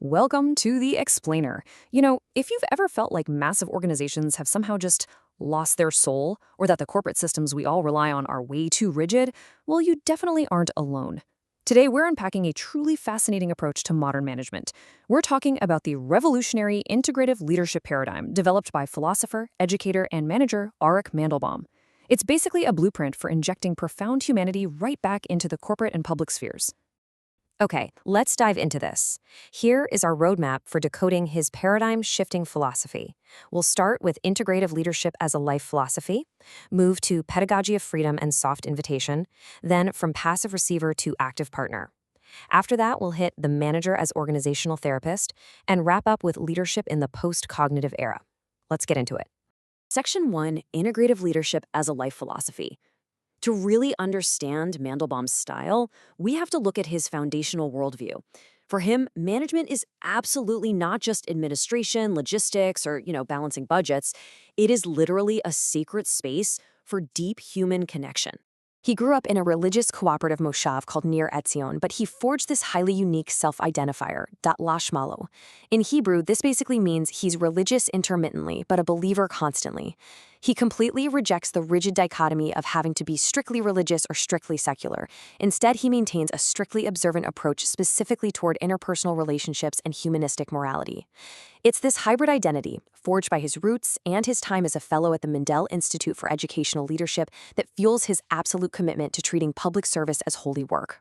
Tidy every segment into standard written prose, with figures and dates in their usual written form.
Welcome to The Explainer. If you've ever felt like massive organizations have somehow just lost their soul, or that the corporate systems we all rely on are way too rigid, well, you definitely aren't alone. Today, we're unpacking a truly fascinating approach to modern management. We're talking about the revolutionary integrative leadership paradigm developed by philosopher, educator, and manager Eric Mandelbaum. It's basically a blueprint for injecting profound humanity right back into the corporate and public spheres. Okay, let's dive into this. Here is our roadmap for decoding his paradigm-shifting philosophy. We'll start with integrative leadership as a life philosophy, move to pedagogy of freedom and soft invitation, then from passive receiver to active partner. After that, we'll hit the manager as organizational therapist and wrap up with leadership in the post-cognitive era. Let's get into it. Section 1, Integrative Leadership as a Life Philosophy. To really understand Mandelbaum's style, we have to look at his foundational worldview. For him, management is absolutely not just administration, logistics, or, balancing budgets. It is literally a sacred space for deep human connection. He grew up in a religious cooperative moshav called Nir Etzion, but he forged this highly unique self-identifier, dat lashmalo. In Hebrew, this basically means he's religious intermittently, but a believer constantly. He completely rejects the rigid dichotomy of having to be strictly religious or strictly secular. Instead, he maintains a strictly observant approach specifically toward interpersonal relationships and humanistic morality. It's this hybrid identity, forged by his roots and his time as a fellow at the Mandel Institute for Educational Leadership, that fuels his absolute commitment to treating public service as holy work.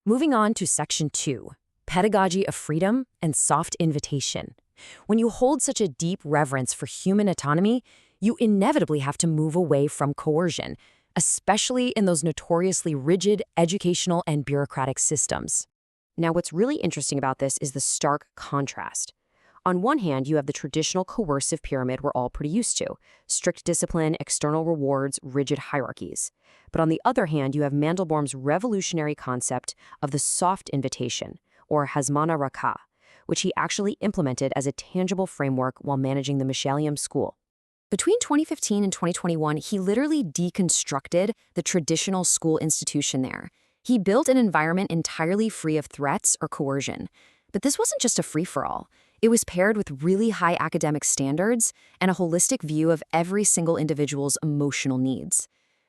Moving on to Section 2, Pedagogy of Freedom and Soft Invitation. When you hold such a deep reverence for human autonomy, you inevitably have to move away from coercion, especially in those notoriously rigid educational and bureaucratic systems. Now, what's really interesting about this is the stark contrast. On one hand, you have the traditional coercive pyramid we're all pretty used to: strict discipline, external rewards, rigid hierarchies. But on the other hand, you have Mandelbaum's revolutionary concept of the soft invitation, or hazmana rakah, which he actually implemented as a tangible framework while managing the Mishallium School. Between 2015 and 2021, he literally deconstructed the traditional school institution there. He built an environment entirely free of threats or coercion. But this wasn't just a free-for-all. It was paired with really high academic standards and a holistic view of every single individual's emotional needs.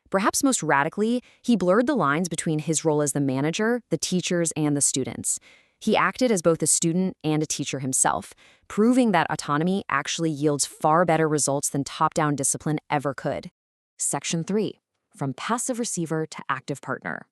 Perhaps most radically, he blurred the lines between his role as the manager, the teachers, and the students. He acted as both a student and a teacher himself, proving that autonomy actually yields far better results than top-down discipline ever could. Section 3, From Passive Receiver to Active Partner.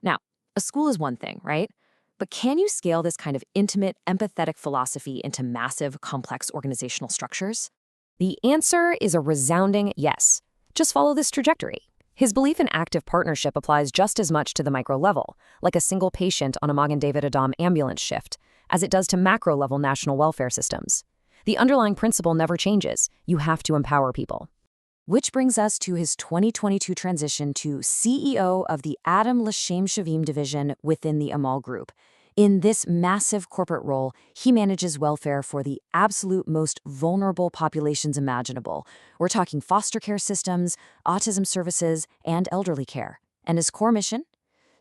Now, a school is one thing, right? But can you scale this kind of intimate, empathetic philosophy into massive, complex organizational structures? The answer is a resounding yes. Just follow this trajectory. His belief in active partnership applies just as much to the micro level, like a single patient on a Magen David Adom ambulance shift, as it does to macro-level national welfare systems. The underlying principle never changes. You have to empower people. Which brings us to his 2022 transition to CEO of the Adam L'Shem Shavim division within the Amal Group. In this massive corporate role, he manages welfare for the absolute most vulnerable populations imaginable. We're talking foster care systems, autism services, and elderly care. And his core mission?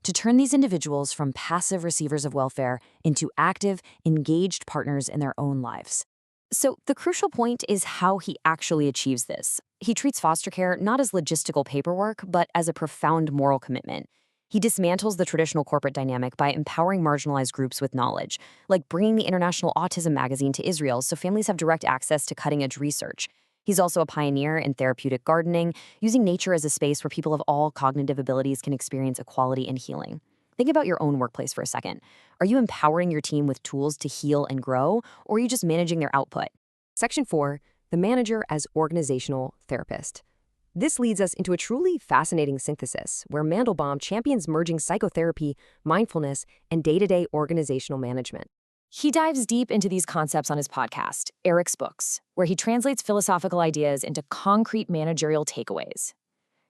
To turn these individuals from passive receivers of welfare into active, engaged partners in their own lives. So the crucial point is how he actually achieves this. He treats foster care not as logistical paperwork, but as a profound moral commitment. He dismantles the traditional corporate dynamic by empowering marginalized groups with knowledge, like bringing the International Autism Magazine to Israel so families have direct access to cutting-edge research. He's also a pioneer in therapeutic gardening, using nature as a space where people of all cognitive abilities can experience equality and healing. Think about your own workplace for a second. Are you empowering your team with tools to heal and grow, or are you just managing their output? Section 4, The Manager as Organizational Therapist. This leads us into a truly fascinating synthesis, where Mandelbaum champions merging psychotherapy, mindfulness, and day-to-day organizational management. He dives deep into these concepts on his podcast, Eric's Books, where he translates philosophical ideas into concrete managerial takeaways.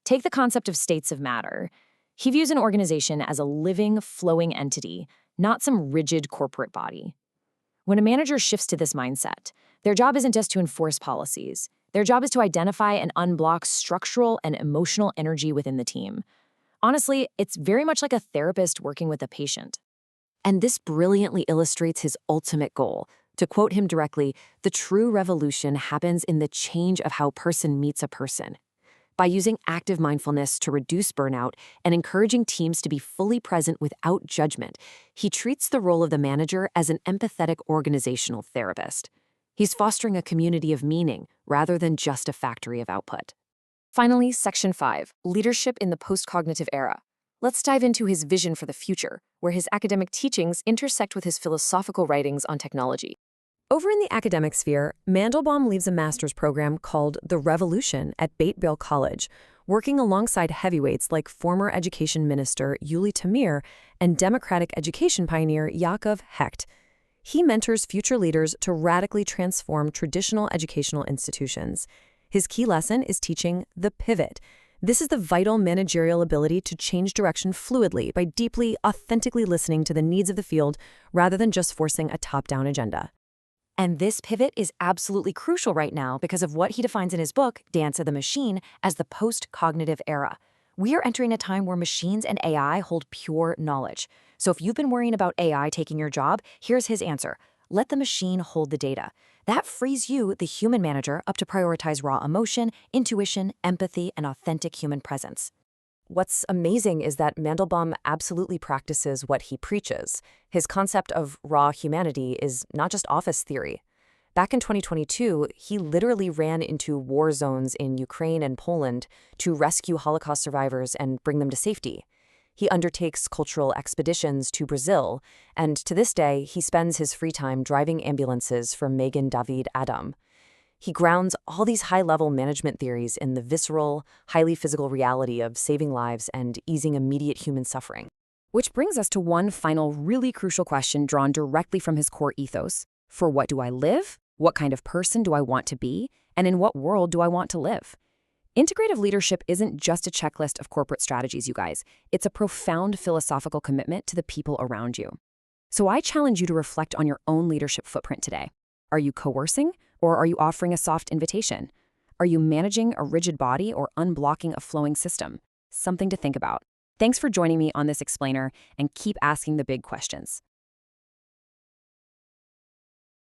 Take the concept of states of matter. He views an organization as a living, flowing entity, not some rigid corporate body. When a manager shifts to this mindset, their job isn't just to enforce policies. Their job is to identify and unblock structural and emotional energy within the team. Honestly, it's very much like a therapist working with a patient. And this brilliantly illustrates his ultimate goal. To quote him directly, the true revolution happens in the change of how a person meets a person. By using active mindfulness to reduce burnout and encouraging teams to be fully present without judgment, he treats the role of the manager as an empathetic organizational therapist. He's fostering a community of meaning rather than just a factory of output. Finally, Section 5, Leadership in the Postcognitive Era. Let's dive into his vision for the future, where his academic teachings intersect with his philosophical writings on technology. Over in the academic sphere, Mandelbaum leads a master's program called The Revolution at Beit Bill College, working alongside heavyweights like former education minister Yuli Tamir and democratic education pioneer Yaakov Hecht. He mentors future leaders to radically transform traditional educational institutions. His key lesson is teaching the pivot. This is the vital managerial ability to change direction fluidly by deeply, authentically listening to the needs of the field rather than just forcing a top-down agenda. And this pivot is absolutely crucial right now because of what he defines in his book, Dance of the Machine, as the post-cognitive era. We are entering a time where machines and AI hold pure knowledge. So if you've been worrying about AI taking your job, here's his answer. Let the machine hold the data. That frees you, the human manager, up to prioritize raw emotion, intuition, empathy, and authentic human presence. What's amazing is that Mandelbaum absolutely practices what he preaches. His concept of raw humanity is not just office theory. Back in 2022, he literally ran into war zones in Ukraine and Poland to rescue Holocaust survivors and bring them to safety. He undertakes cultural expeditions to Brazil, and to this day, he spends his free time driving ambulances for Megan David Adam. He grounds all these high-level management theories in the visceral, highly physical reality of saving lives and easing immediate human suffering. Which brings us to one final really crucial question drawn directly from his core ethos. For what do I live? What kind of person do I want to be? And in what world do I want to live? Integrative leadership isn't just a checklist of corporate strategies, you guys. It's a profound philosophical commitment to the people around you. So I challenge you to reflect on your own leadership footprint today. Are you coercing, or are you offering a soft invitation? Are you managing a rigid body or unblocking a flowing system? Something to think about. Thanks for joining me on this explainer, and keep asking the big questions.